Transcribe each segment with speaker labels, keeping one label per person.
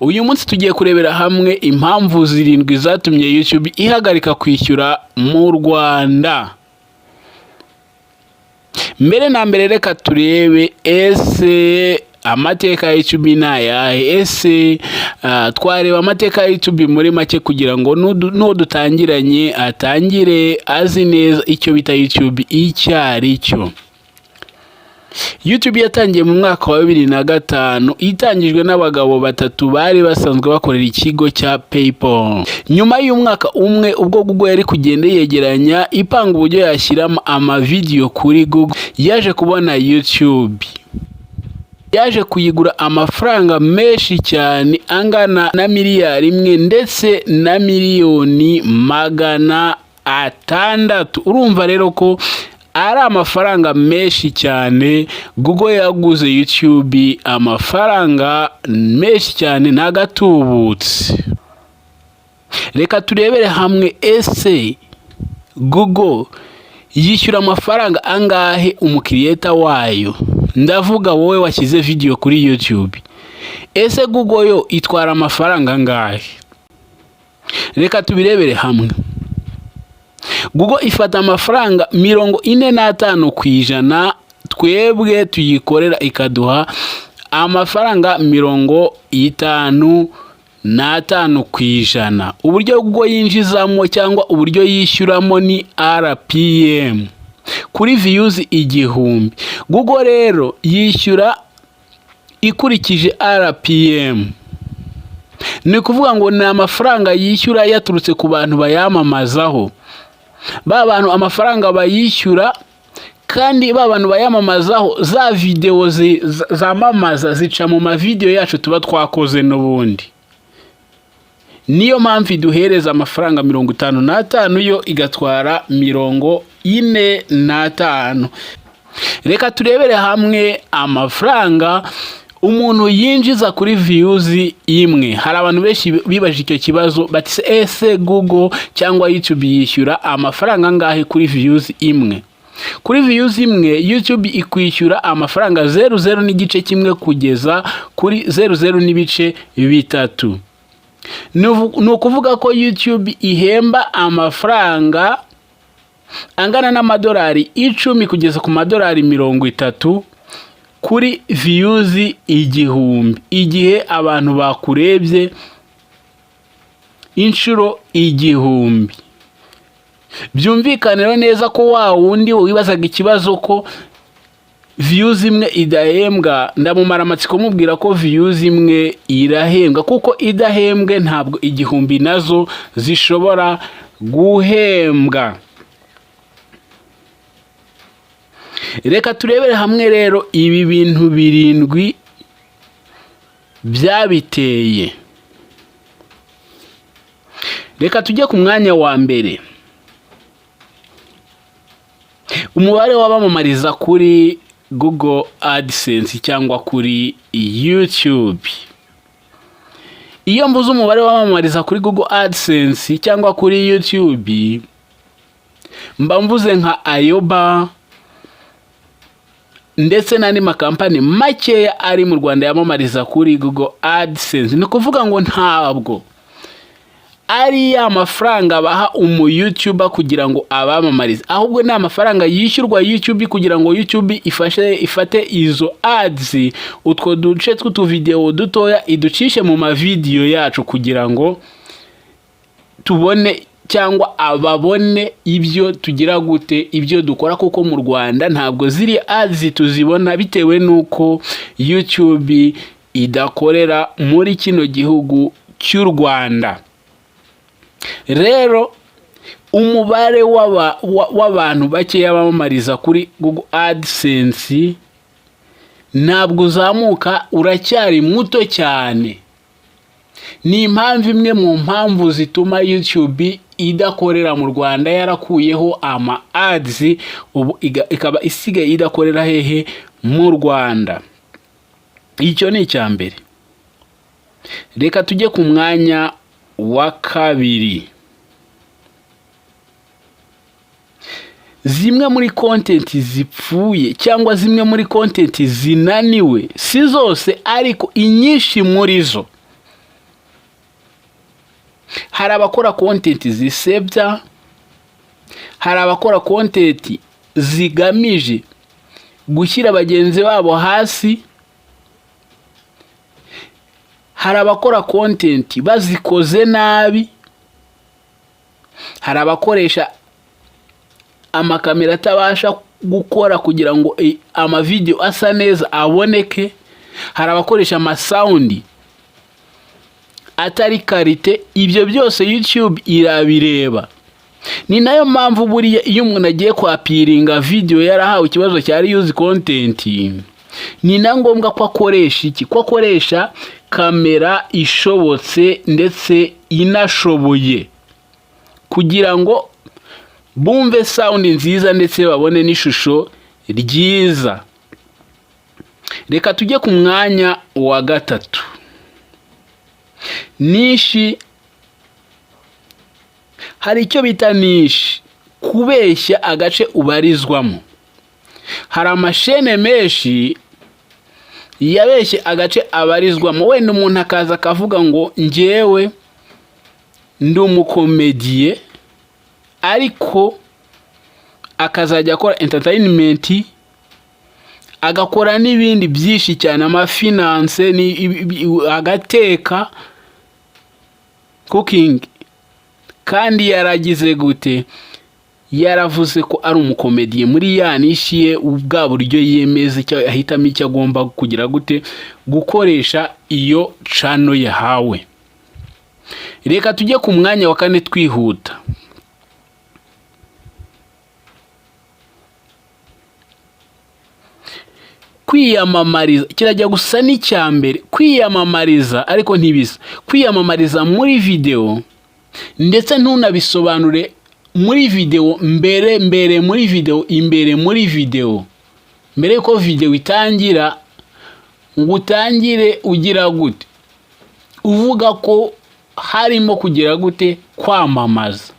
Speaker 1: Uyu munsi tugiye kurebera hamwe impamvu zirindwi zatumye YouTube ihagarika kwishyura mu Rwanda. Mbere na mbere reka turebe ese amateka ya YouTube nayahe. Ese twareba amateka ya YouTube muri make kugira ngo dutangiranye atangire azi neza icyo bita YouTube icyari cyo. YouTube yatangiye mu mwaka wa 2005 itangijwe n'abagabo batatu bari basanzwe bakorera ikigo cya PayPal. Nyuma y'umwaka umwe ubwo Google yari kugenda yegeranya ipanga uburyo yashyiramo amavideo kuri Google, yaje kubona YouTube. Yaje kuyigura amafaranga menshi cyane angana na miliyari imwe ndetse na miliyoni 600. Urumva rero ko ari amafaranga menshi cyane. Google yaguze YouTube amafaranga menshi cyane n'agatubutse. Reka turebere hamwe ese Google yishyura amafaranga angahe umukiriyeta wayo. Ndavuga wowe washyize video kuri YouTube. Ese Google yo itwara amafaranga angahe? Reka tubirebere hamwe. Google ifata amafaranga 45%, twebwe tuyikorera ikaduha amafaranga 55%. Uburyo Google yinjizamo cyangwa uburyo yishyuramo ni RPM kuri views 1000. Google rero yishyura ikurikije RPM. Ni kuvuga ngo ni amafaranga yishyura yaturutse ku bantu bayamamazaho. Ba bantu amafaranga bayishyura, kandi ba bantu bayamamazaho za video zamamaza zica mu mavideo yacu tuba twakoze n'ubundi. Niyo mpamvu duhereza amafaranga 55, yo igatwara 45. Reka turebere hamwe amafaranga umuntu yinjiza kuri views imwe. Hari abantu benshi bibaje icyo kibazo bati ese Google cyangwa YouTube yishyura amafaranga angahe kuri views imwe? Kuri views imwe YouTube ikwishyura amafaranga 00 n'igice kimwe kugeza kuri 00 n'ibice 3. Nukuvuga ko YouTube ihemba amafaranga angana n'amadolari 10 kugeza ku madolari 30 kuri views 1000, igihe abantu bakurebye inshuro 1000. Byumvikanira neza ko wa wundi wibazaga ikibazo ko views imwe idahembwa, ndamumara amatsiko mubwira ko views imwe irahembwa, kuko idahembwe ntabwo 1000 nazo zishobora guhembwa. Reka turebere hamwe rero ibi bintu 7 byabiteye. Reka tujye ku mwanya wa mbere. Umubare w'abamamariza kuri Google AdSense cyangwa kuri YouTube. Iyo mvuze umubare w'abamamariza kuri Google AdSense cyangwa kuri YouTube, mba mvuze nka Ayoba ndetse n'andi makampani makeya ari mu Rwanda yamamariza kuri Google AdSense. Ni kuvuga ngo ntabwo ari ya mafaranga baha YouTuber kugira ngo abamamarize, ahubwo ni amafaranga yishyurwa YouTube kugira ngo YouTube ifate izo ads, utwo duce tw'utu video dutoya iducishe mu mavideo yacu kugira ngo tubone cyangwa ababone ibyo tugira gute, ibyo dukora. Kuko mu Rwanda ntabwo ziri ads tuzibona bitewe nuko YouTube idakorera muri kino gihugu cy'u Rwanda. Rero umubare w'abantu bakeya bamamariza kuri Google AdSense ntabwo uzamuka, uracyari muto cyane. Ni impamvu imwe mu mpamvu zituma YouTube idakorera mu Rwanda, yarakuyeho ama ads, ubu ikaba isigaye idakorera hehe mu Rwanda. Icyo ni icyambere. Reka tujye ku mwanya wa kabiri. Zimwe muri content zipfuye cyangwa zimwe muri content zinaniwe, si zose ariko inyinshi muri zo hari abakora content zisebya, hari abakora content zigamije gushyira bagenzi babo hasi, hari abakora content bazikoze nabi, hari abakoresha amakamera atabasha gukora kugira ngo amavideo asa neza aboneke, hari abakoresha amasaundi atari karite. Ibyo byose YouTube irabireba. Ni nayo mpamvu buriya iyo umuntu agiye kwapiringa video yarahawe ikibazo cya reuse content, ni na ngombwa ko akoresha iki, ko akoresha kamera ishobotse ndetse inashoboye, kugira ngo bumve sound nziza ndetse babone n'ishusho ryiza. Reka tujye ku mwanya wa gatatu. Nishi. Hari icyo bita nishi, kubeshya agace ubarizwamo. Hari amashene menshi yabeshye agace abarizwamo. Wenda umuntu akaza akavuga ngo njyewe ndi umukomediye, ariko akazajya akora entertainment, agakora n'ibindi byinshi cyane, amafinance, agateka, cooking, kandi yaragize gute, yaravuze ko ari umukomediye muri yanishiye ubwa buryo yemeza icyo ahitamo icyo agomba kugira gute gukoresha iyo channel yahawe. Reka tujye ku mwanya wa kane twihuta. Kwiyamamariza kirajya gusa n'icyambere, kwiyamamariza ariko ntibisa. Kwiyamamariza muri video ndetse ntunabisobanure muri video mbere muri video, imbere muri video, mbere ko video itangira, ngutangire ugira gute, uvuga ko harimo kugira gute kwamamaza.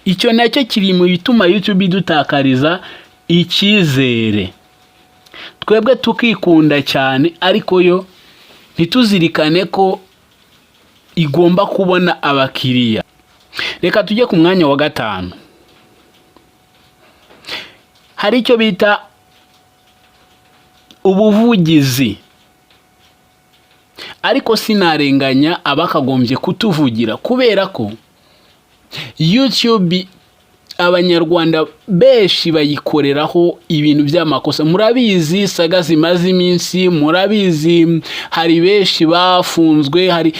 Speaker 1: Icyo nacyo kiri mu bituma YouTube dutakariza icyizere. Twebwe tukikunda cyane, ariko yo ntituzirikane ko igomba kubona abakiriya. Reka tujye ku mwanya wa gatanu. Hari icyo bita ubuvugizi, ariko sinarenganya abakagombye kutuvugira, kubera ko YouTube abanyarwanda benshi bayikoreraho ibintu by'amakosa. Murabizi saga zimaze iminsi, murabizi hari benshi bafunzwe, hari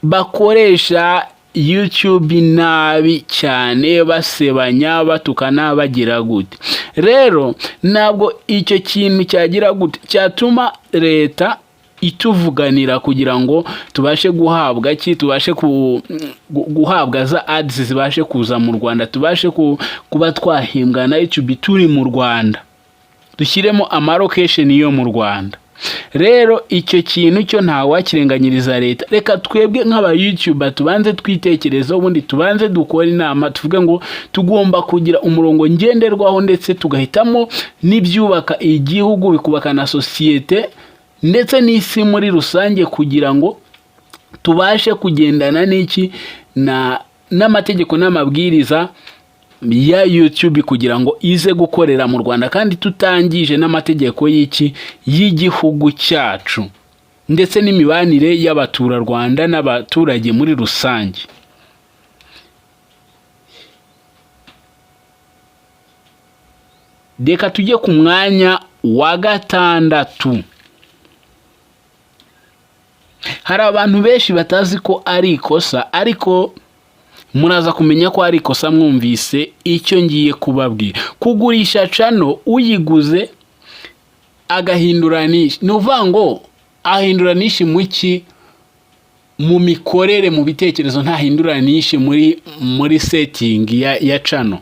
Speaker 1: bakoresha YouTube nabi cyane, basebanya, batukana, bagira gute. Rero ntabwo icyo kintu cyagira gute cyatuma leta ituvuganira kugira ngo tubashe guhabwa tubashe guhabwa za ads zibashe kuza mu Rwanda, tubashe kuba twahimbwa na YouTube turi mu Rwanda, dushyiremo location yo mu Rwanda. Rero icyo kintu cyo nta wakirenganyiriza leta. Reka twebwe nk'aba YouTuber tubanze twitekerezo, ubundi tubanze dukora inama, tuvuge ngo tugomba kugira umurongo ngenderwaho, ndetse tugahitamo n'ibyubaka igihugu, bikubaka na societe ndetse n'isi muri rusange, kugira ngo tubashe kugendana n'iki n'amategeko n'amabwiriza ya YouTube, kugira ngo ize gukorera mu Rwanda kandi tutangije n'amategeko y'igihugu cyacu ndetse n'imibanire y'abatura Rwanda n'abaturage muri rusange. Reka tujye ku mwanya wa gatandatu. Hari abantu benshi batazi ko ari ikosa, ariko muraza kumenya ko ari ikosa mwumvise icyo ngiye kubabwira. Kugurisha channel uyiguze agahinduranisha, nuvuga ngo ahinduranisha muki mu mikorere, mu bitekerezo, ntahinduranisha muri setting ya channel.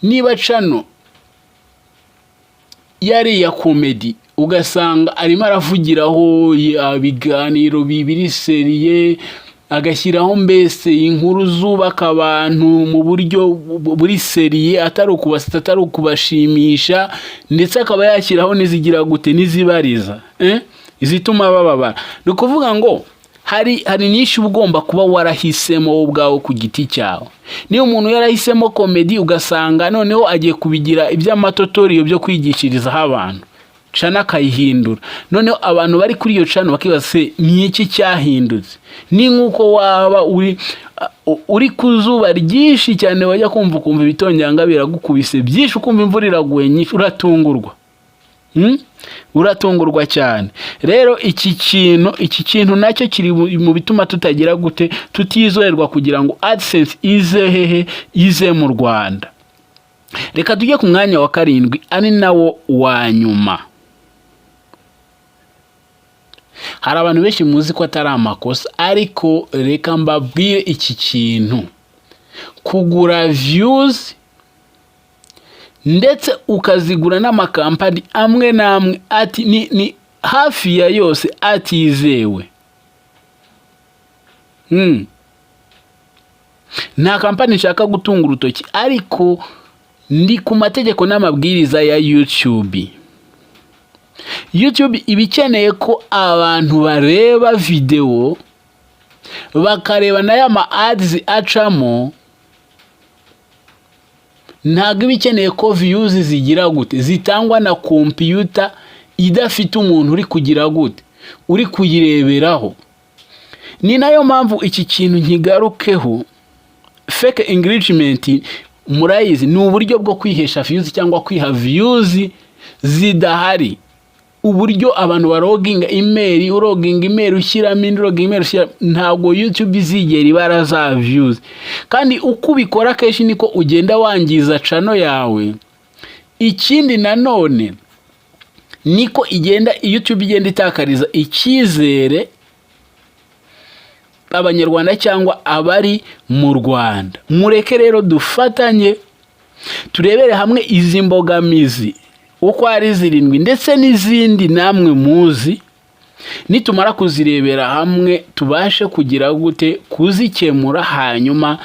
Speaker 1: Niba channel yari ya comedy, ugasanga arimo aravugiraho ibiganiro bibiri seriye, agashyiraho mbese inkuru zubaka abantu mu buryo buri seriye, atari ukubasita, atari ukubashimisha, ndetse akaba yashyiraho nizigira gute, nizibariza izituma bababara. Ni ukuvuga ngo hari nyinshi ugomba kuba warahisemo wowe ubwawe ku giti cyawe. Niyo umuntu yarahisemo comedy ugasanga noneho agiye kubigira iby'amatotoriyo byo kwigishirizaho abantu, cana akayihindura, noneho abantu bari kuri iyo cana bakibaza se ni iki cyahindutse. Ni nk'uko waba uri ku zuba ryinshi cyane, wajya kumva ibitonyanga biragukubise byinshi, ukumva imvura iraguye nyinshi, uratungurwa cyane. Rero iki kintu nacyo kiri mu bituma tutagira gute, tutizorerwa kugira ngo AdSense ize mu Rwanda. Reka tujye ku mwanya wa 7 ari nawo wa nyuma. Hari abantu benshi muzi ko atari amakosa, ariko reka mbabwire iki kintu: kugura views ndetse ukazigura n'amakampani amwe namwe ati ni hafi ya yose atizewe. Nta kampani nshaka gutunga urutoki, ariko ndi ku mategeko n'amabwiriza ya YouTube ibikeneye ko abantu bareba video bakareba na ya ads acamo. Ntabwo ibikeneye ko views zigira gute zitangwa na computer idafite umuntu uri kugira gute uri kuyireberaho. Ni nayo mpamvu iki kintu nkigarukeho. Fake engagement murayizi ni uburyo bwo kwihesha views cyangwa kwiha views zidahari. Uburyo abantu baroginga email ushyiramo email ntabwo YouTube izigera ibara za views. Kandi uko ubikora kenshi niko ugenda wangiza channel yawe. Ikindi nanone niko YouTube igenda itakariza icyizere abanyarwanda cyangwa abari mu Rwanda. Mureke rero dufatanye turebere hamwe izi mbogamizi uko ari 7 ndetse n'izindi namwe muzi. Nitumara kuzirebera hamwe tubashe kugira gute kuzikemura, hanyuma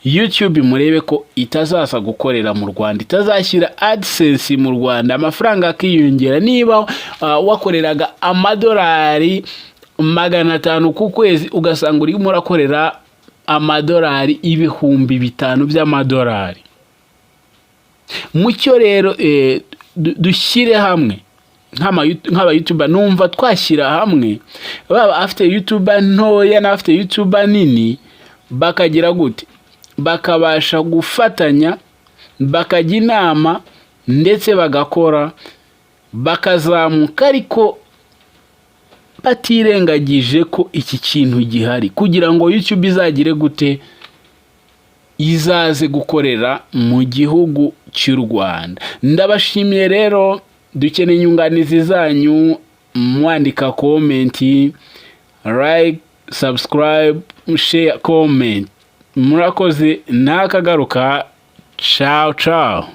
Speaker 1: YouTube murebe ko itazaza gukorera mu Rwanda, itazashyira AdSense mu Rwanda, amafaranga akiyongera. Niba wakoreraga amadolari 500 ku kwezi, ugasanga urimo urakorera amadolari 5,000 by'amadolari. Mucyo rero dushyire hamwe nk'aba YouTuber. Numva twashyira hamwe baba afite YouTuber ntoya na afite YouTuber nini, bakagira gute bakabasha gufatanya, bakajya inama ndetse bagakora, bakazamuka, ariko batirengagije ko iki kintu gihari, kugira ngo YouTube izagire gute izaze gukorera mu gihugu cy'u Rwanda. Ndabashimiye rero, dukeneye inyunganizi zanyu, mwandika comment, like, subscribe, share, comment. Murakoze, nakagaruka. Ciao ciao.